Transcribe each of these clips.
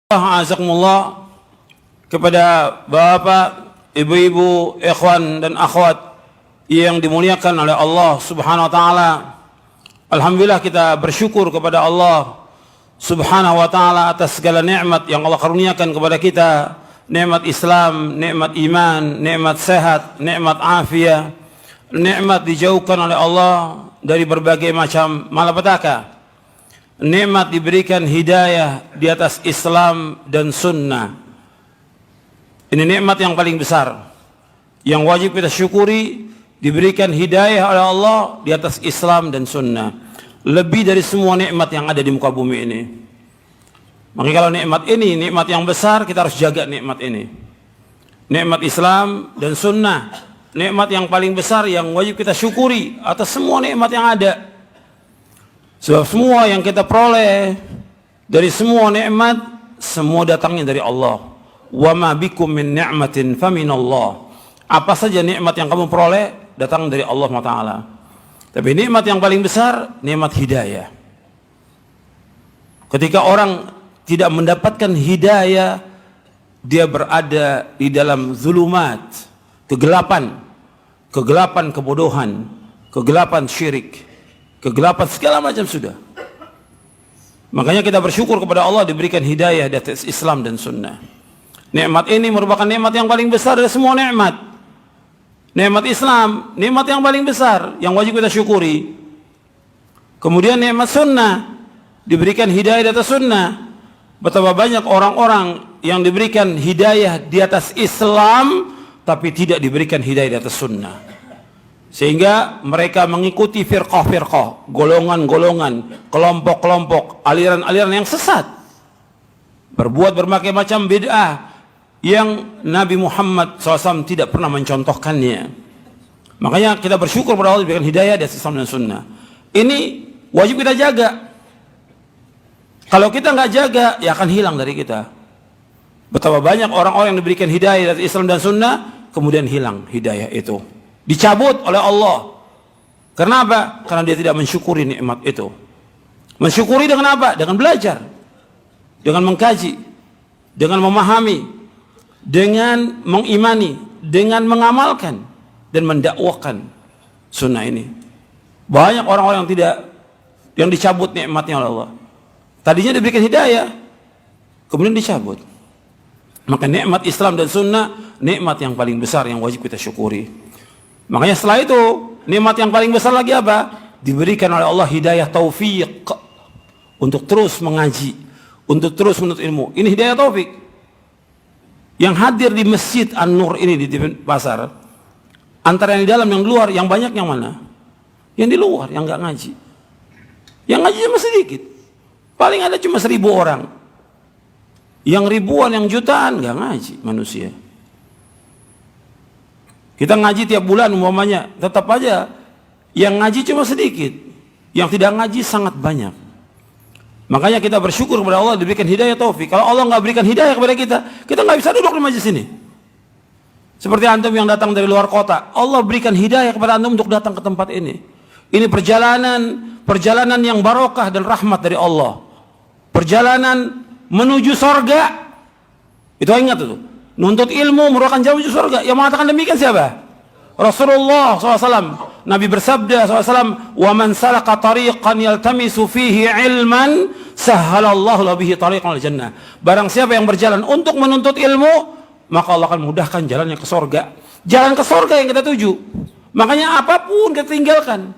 Azakumullah, kepada bapak, ibu-ibu, ikhwan dan akhwat yang dimuliakan oleh Allah Subhanahu wa taala. Alhamdulillah, kita bersyukur kepada Allah Subhanahu wa taala atas segala nikmat yang Allah karuniakan kepada kita. Nikmat Islam, nikmat iman, nikmat sehat, nikmat afiat, nikmat dijauhkan oleh Allah dari berbagai macam malapetaka. Nikmat diberikan hidayah di atas Islam dan sunnah. Ini nikmat yang paling besar yang wajib kita syukuri, diberikan hidayah oleh Allah di atas Islam dan sunnah, lebih dari semua nikmat yang ada di muka bumi ini. Makanya kalau nikmat ini nikmat yang besar, kita harus jaga nikmat ini. Nikmat Islam dan sunnah, nikmat yang paling besar yang wajib kita syukuri atas semua nikmat yang ada. Sebab semua yang kita peroleh dari semua nikmat, semua datangnya dari Allah. Wa ma bikum min ni'matin faminallah. Apa saja nikmat yang kamu peroleh datang dari Allah Taala. Tapi nikmat yang paling besar, nikmat hidayah. Ketika orang tidak mendapatkan hidayah, dia berada di dalam zulumat, kegelapan kebodohan, kegelapan syirik, kegelapan segala macam sudah. Makanya kita bersyukur kepada Allah diberikan hidayah di atas Islam dan sunnah. Nikmat ini merupakan nikmat yang paling besar dari semua nikmat. Nikmat Islam, nikmat yang paling besar yang wajib kita syukuri. Kemudian nikmat sunnah, diberikan hidayah di atas sunnah. Betapa banyak orang-orang yang diberikan hidayah di atas Islam tapi tidak diberikan hidayah di atas sunnah, sehingga mereka mengikuti firqah-firqah, golongan-golongan, kelompok-kelompok, aliran-aliran yang sesat, berbuat berbagai macam bid'ah yang Nabi Muhammad SAW tidak pernah mencontohkannya. Makanya kita bersyukur kepada Allah diberikan hidayah di atas Islam dan sunnah. Ini wajib kita jaga. Kalau kita nggak jaga, ya akan hilang dari kita. Betapa banyak orang-orang yang diberikan hidayah dari Islam dan sunnah, kemudian hilang hidayah itu, dicabut oleh Allah. Kenapa? Karena dia tidak mensyukuri nikmat itu. Mensyukuri dengan apa? Dengan belajar, dengan mengkaji, dengan memahami, dengan mengimani, dengan mengamalkan dan mendakwakan sunnah ini. Banyak orang-orang yang dicabut nikmatnya oleh Allah. Tadinya diberikan hidayah, kemudian dicabut. Maka nikmat Islam dan sunnah, nikmat yang paling besar yang wajib kita syukuri. Makanya setelah itu, nikmat yang paling besar lagi apa? Diberikan oleh Allah hidayah taufik untuk terus mengaji, untuk terus menuntut ilmu. Ini hidayah taufik. Yang hadir di Masjid An-Nur ini di pasar, antara yang di dalam, yang di luar, yang banyak yang mana? Yang di luar, yang nggak ngaji. Yang ngaji cuma sedikit. Paling ada cuma 1000 orang. Yang ribuan, yang jutaan nggak ngaji manusia. Kita ngaji tiap bulan umpamanya, tetap aja yang ngaji cuma sedikit, yang tidak ngaji sangat banyak. Makanya kita bersyukur kepada Allah diberikan hidayah taufik. Kalau Allah nggak berikan hidayah kepada kita nggak bisa duduk di majelis ini. Seperti antum yang datang dari luar kota, Allah berikan hidayah kepada antum untuk datang ke tempat ini. Ini perjalanan yang barokah dan rahmat dari Allah. Perjalanan menuju sorga. Itu ingat itu. Nuntut ilmu merupakan jalan menuju surga. Yang mengatakan demikian siapa? Rasulullah SAW. Nabi bersabda SAW, "Wa man salaka tariqan yaltamisu fihi ilman, sahhalallahu lahu bihi tariqan al jannah." Barang siapa yang berjalan untuk menuntut ilmu, maka Allah akan mudahkan jalannya ke surga. Jalan ke surga yang kita tuju. Makanya apapun kita tinggalkan.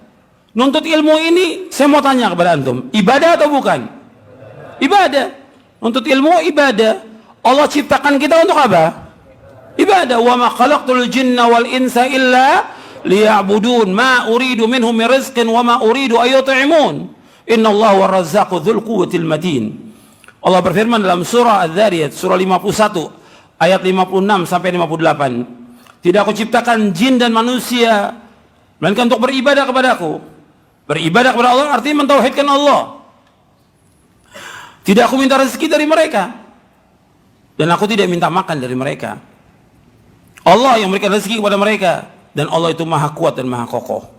Nuntut ilmu ini, saya mau tanya kepada antum, ibadah atau bukan? Ibadah. Nuntut ilmu ibadah. Allah ciptakan kita untuk apa? Ibadah. Wa ma khalaqtul jinna wal insa illa liya'budun ma uridu minhum min rizqin wa ma uridu ay yut'imun innallaha war razzaqu dzul quwwatil matin. Allah berfirman dalam surah Adz-Dzariyat surah 51 ayat 56 sampai 58. Tidak aku ciptakan jin dan manusia melainkan untuk beribadah kepadaku. Beribadah kepada Allah artinya mentauhidkan Allah. Tidak aku minta rezeki dari mereka, dan aku tidak minta makan dari mereka. Allah yang memberikan rezeki kepada mereka, dan Allah itu maha kuat dan maha kokoh.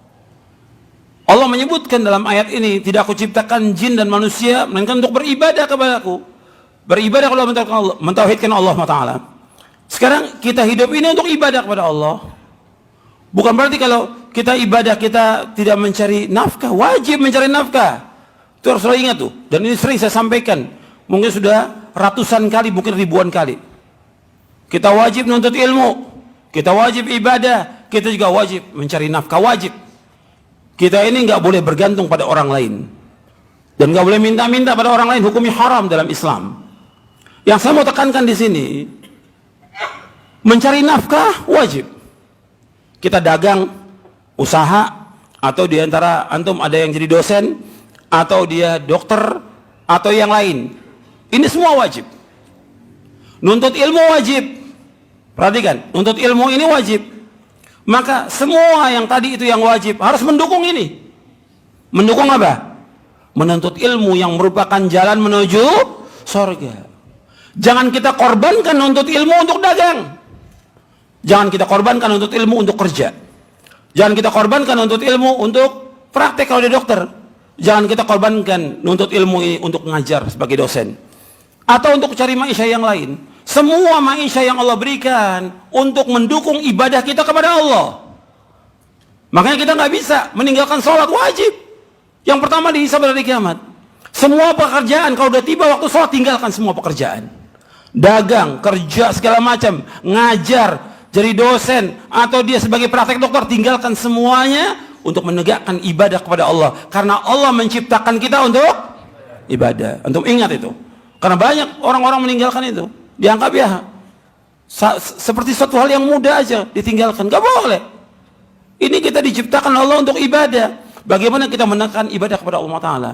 Allah menyebutkan dalam ayat ini, tidak aku ciptakan jin dan manusia melainkan untuk beribadah kepadaku. beribadah kalau mentauhidkan Allah Ta'ala. Sekarang kita hidup ini untuk ibadah kepada Allah. Bukan berarti kalau kita ibadah kita tidak mencari nafkah. Wajib mencari nafkah. Itu harus selalu ingat tuh. Dan ini sering saya sampaikan. Mungkin sudah ratusan kali, mungkin ribuan kali. Kita wajib menuntut ilmu. Kita wajib ibadah. Kita juga wajib mencari nafkah. Wajib. Kita ini nggak boleh bergantung pada orang lain. Dan nggak boleh minta-minta pada orang lain. Hukumnya haram dalam Islam. Yang saya mau tekankan di sini, mencari nafkah wajib. Kita dagang, usaha, atau diantara antum ada yang jadi dosen, atau dia dokter, atau yang lain. Ini semua wajib. Nuntut ilmu wajib. Perhatikan, nuntut ilmu ini wajib. Maka semua yang tadi itu yang wajib harus mendukung ini. Mendukung apa? Menuntut ilmu yang merupakan jalan menuju surga. Jangan kita korbankan nuntut ilmu untuk dagang. Jangan kita korbankan untuk ilmu untuk kerja. Jangan kita korbankan untuk ilmu untuk praktek kalau dia dokter. Jangan kita korbankan nuntut ilmu ini untuk ngajar sebagai dosen. Atau untuk cari maisha yang lain. Semua maisha yang Allah berikan untuk mendukung ibadah kita kepada Allah. Makanya kita nggak bisa meninggalkan sholat wajib. Yang pertama dihisab dari kiamat. Semua pekerjaan kalau udah tiba waktu sholat tinggalkan semua pekerjaan. Dagang, kerja segala macam, ngajar, jadi dosen, atau dia sebagai praktek dokter, tinggalkan semuanya untuk menegakkan ibadah kepada Allah. Karena Allah menciptakan kita untuk ibadah. Untuk ingat itu. Karena banyak orang-orang meninggalkan itu. Dianggap ya seperti suatu hal yang mudah aja ditinggalkan. Gak boleh. Ini kita diciptakan Allah untuk ibadah. Bagaimana kita menekan ibadah kepada Allah Ta'ala?